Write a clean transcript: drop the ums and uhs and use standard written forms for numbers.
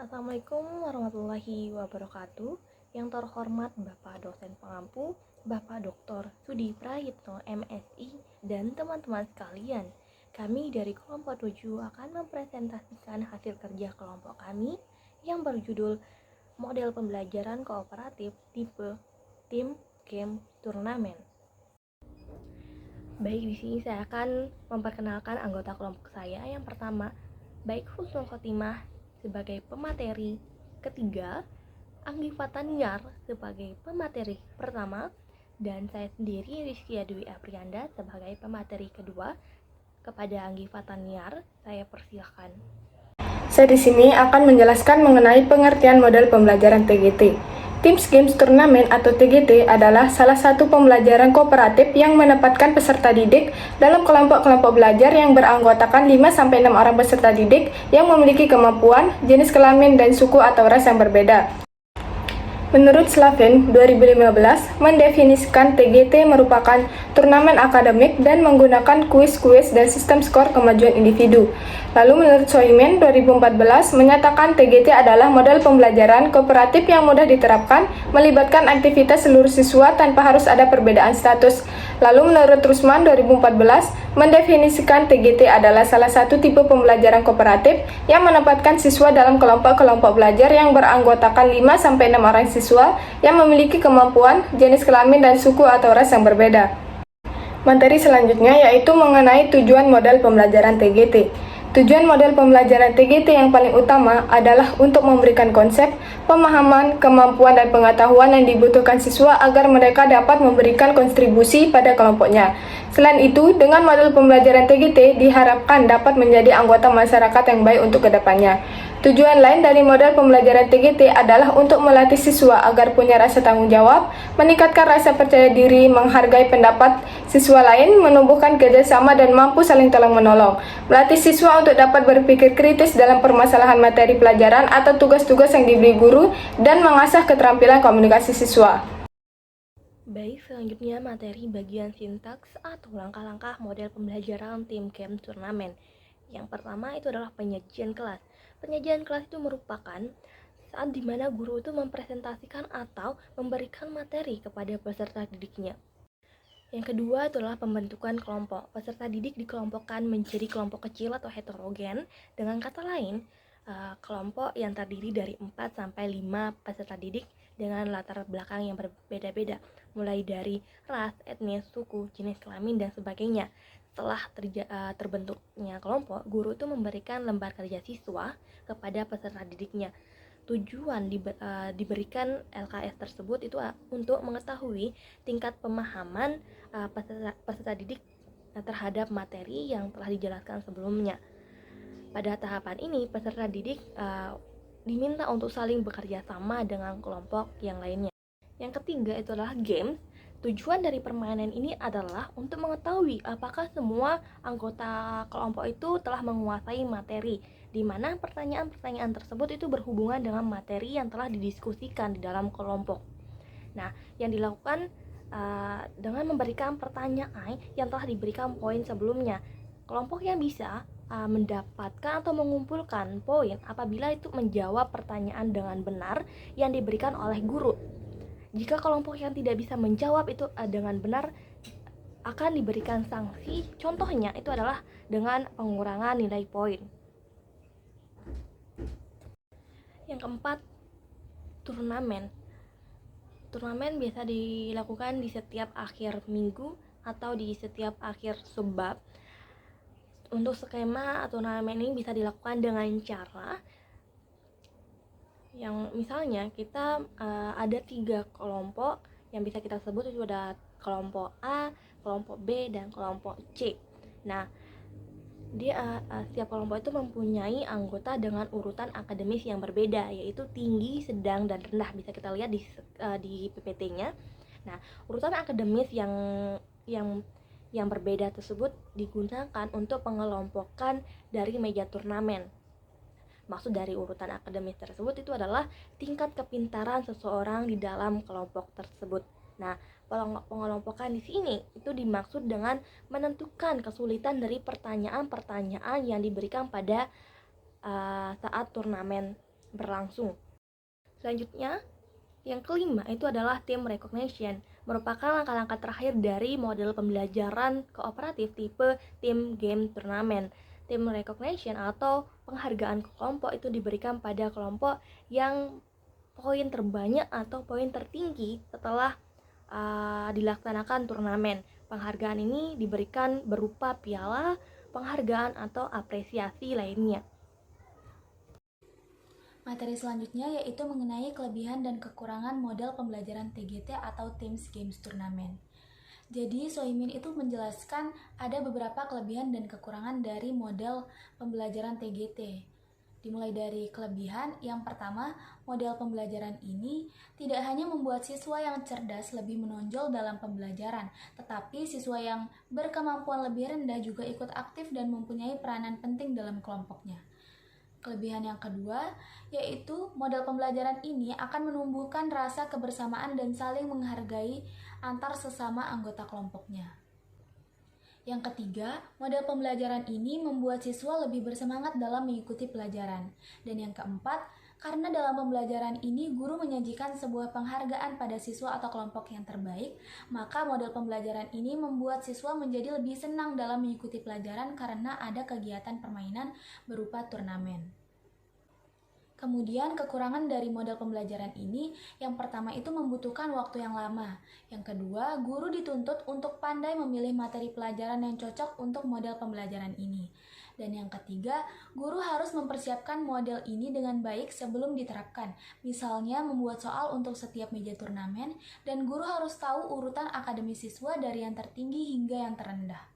Assalamualaikum warahmatullahi wabarakatuh. Yang terhormat Bapak dosen pengampu, Bapak Dr. Sudi Prayitno MSI, dan teman-teman sekalian. Kami dari kelompok 7 akan mempresentasikan hasil kerja kelompok kami yang berjudul Model Pembelajaran Kooperatif Tipe Tim Game Turnamen. Baik, di sini saya akan memperkenalkan anggota kelompok saya. Yang pertama, Baik Husnul Khotimah sebagai pemateri ketiga, Anggi Fataniar sebagai pemateri pertama, dan saya sendiri Rizky Dwi Aprianda sebagai pemateri kedua. Kepada Anggi Fataniar, saya persilahkan. Saya di sini akan menjelaskan mengenai pengertian model pembelajaran TGT. Teams Games Turnamen atau TGT adalah salah satu pembelajaran kooperatif yang menempatkan peserta didik dalam kelompok-kelompok belajar yang beranggotakan 5-6 orang peserta didik yang memiliki kemampuan, jenis kelamin, dan suku atau ras yang berbeda. Menurut Slavin, 2015, mendefinisikan TGT merupakan turnamen akademik dan menggunakan kuis-kuis dan sistem skor kemajuan individu. Lalu menurut Soimen, 2014, menyatakan TGT adalah model pembelajaran kooperatif yang mudah diterapkan, melibatkan aktivitas seluruh siswa tanpa harus ada perbedaan status. Lalu menurut Rusman, 2014, mendefinisikan TGT adalah salah satu tipe pembelajaran kooperatif yang menempatkan siswa dalam kelompok-kelompok belajar yang beranggotakan 5-6 orang siswa yang memiliki kemampuan, jenis kelamin, dan suku atau ras yang berbeda. Materi selanjutnya yaitu mengenai tujuan model pembelajaran TGT. Tujuan model pembelajaran TGT yang paling utama adalah untuk memberikan konsep, pemahaman, kemampuan, dan pengetahuan yang dibutuhkan siswa agar mereka dapat memberikan kontribusi pada kelompoknya. Selain itu, dengan model pembelajaran TGT diharapkan dapat menjadi anggota masyarakat yang baik untuk kedepannya. Tujuan lain dari model pembelajaran TGT adalah untuk melatih siswa agar punya rasa tanggung jawab, meningkatkan rasa percaya diri, menghargai pendapat siswa lain, menumbuhkan kerjasama, dan mampu saling tolong-menolong. Melatih siswa untuk dapat berpikir kritis dalam permasalahan materi pelajaran atau tugas-tugas yang diberi guru, dan mengasah keterampilan komunikasi siswa. Baik, selanjutnya materi bagian sintaks atau langkah-langkah model pembelajaran tim game turnamen. Yang pertama itu adalah penyajian kelas. Penyajian kelas itu merupakan saat dimana guru itu mempresentasikan atau memberikan materi kepada peserta didiknya. Yang kedua adalah pembentukan kelompok. Peserta didik dikelompokkan menjadi kelompok kecil atau heterogen. Dengan kata lain, kelompok yang terdiri dari 4-5 peserta didik dengan latar belakang yang berbeda-beda, mulai dari ras, etnis, suku, jenis kelamin, dan sebagainya. Setelah terbentuknya kelompok, guru itu memberikan lembar kerja siswa kepada peserta didiknya. Tujuan diberikan LKS tersebut itu untuk mengetahui tingkat pemahaman peserta didik terhadap materi yang telah dijelaskan sebelumnya. Pada tahapan ini, peserta didik diminta untuk saling bekerja sama dengan kelompok yang lainnya. Yang ketiga itu adalah games. Tujuan dari permainan ini adalah untuk mengetahui apakah semua anggota kelompok itu telah menguasai materi, di mana pertanyaan-pertanyaan tersebut itu berhubungan dengan materi yang telah didiskusikan di dalam kelompok. Nah, yang dilakukan dengan memberikan pertanyaan yang telah diberikan poin sebelumnya. Kelompok yang bisa mendapatkan atau mengumpulkan poin apabila itu menjawab pertanyaan dengan benar yang diberikan oleh guru. Jika kelompok yang tidak bisa menjawab itu dengan benar, akan diberikan sanksi. Contohnya itu adalah dengan pengurangan nilai poin. Yang keempat, turnamen. Turnamen biasa dilakukan di setiap akhir minggu atau di setiap akhir subbab. Untuk skema turnamen ini bisa dilakukan dengan cara yang misalnya kita ada 3 kelompok yang bisa kita sebut, itu ada kelompok A, kelompok B, dan kelompok C. Nah, setiap kelompok itu mempunyai anggota dengan urutan akademis yang berbeda, yaitu tinggi, sedang, dan rendah. Bisa kita lihat di PPT-nya. Nah, urutan akademis yang berbeda tersebut digunakan untuk pengelompokan dari meja turnamen. Maksud dari urutan akademis tersebut itu adalah tingkat kepintaran seseorang di dalam kelompok tersebut. Nah, pengelompokan di sini itu dimaksud dengan menentukan kesulitan dari pertanyaan-pertanyaan yang diberikan pada saat turnamen berlangsung. Selanjutnya, yang kelima itu adalah team recognition, merupakan langkah-langkah terakhir dari model pembelajaran kooperatif tipe team game turnamen. Team recognition atau penghargaan kelompok itu diberikan pada kelompok yang poin terbanyak atau poin tertinggi setelah dilaksanakan turnamen. Penghargaan ini diberikan berupa piala, penghargaan, atau apresiasi lainnya. Materi selanjutnya yaitu mengenai kelebihan dan kekurangan model pembelajaran TGT atau Teams Games Tournament. Jadi Soimin itu menjelaskan ada beberapa kelebihan dan kekurangan dari model pembelajaran TGT. Dimulai dari kelebihan, yang pertama, model pembelajaran ini tidak hanya membuat siswa yang cerdas lebih menonjol dalam pembelajaran, tetapi siswa yang berkemampuan lebih rendah juga ikut aktif dan mempunyai peranan penting dalam kelompoknya. Kelebihan yang kedua, yaitu model pembelajaran ini akan menumbuhkan rasa kebersamaan dan saling menghargai antar sesama anggota kelompoknya. Yang ketiga, model pembelajaran ini membuat siswa lebih bersemangat dalam mengikuti pelajaran. Dan yang keempat, karena dalam pembelajaran ini guru menyajikan sebuah penghargaan pada siswa atau kelompok yang terbaik, maka model pembelajaran ini membuat siswa menjadi lebih senang dalam mengikuti pelajaran karena ada kegiatan permainan berupa turnamen. Kemudian kekurangan dari model pembelajaran ini, yang pertama itu membutuhkan waktu yang lama. Yang kedua, guru dituntut untuk pandai memilih materi pelajaran yang cocok untuk model pembelajaran ini. Dan yang ketiga, guru harus mempersiapkan model ini dengan baik sebelum diterapkan. Misalnya membuat soal untuk setiap meja turnamen, dan guru harus tahu urutan akademis siswa dari yang tertinggi hingga yang terendah.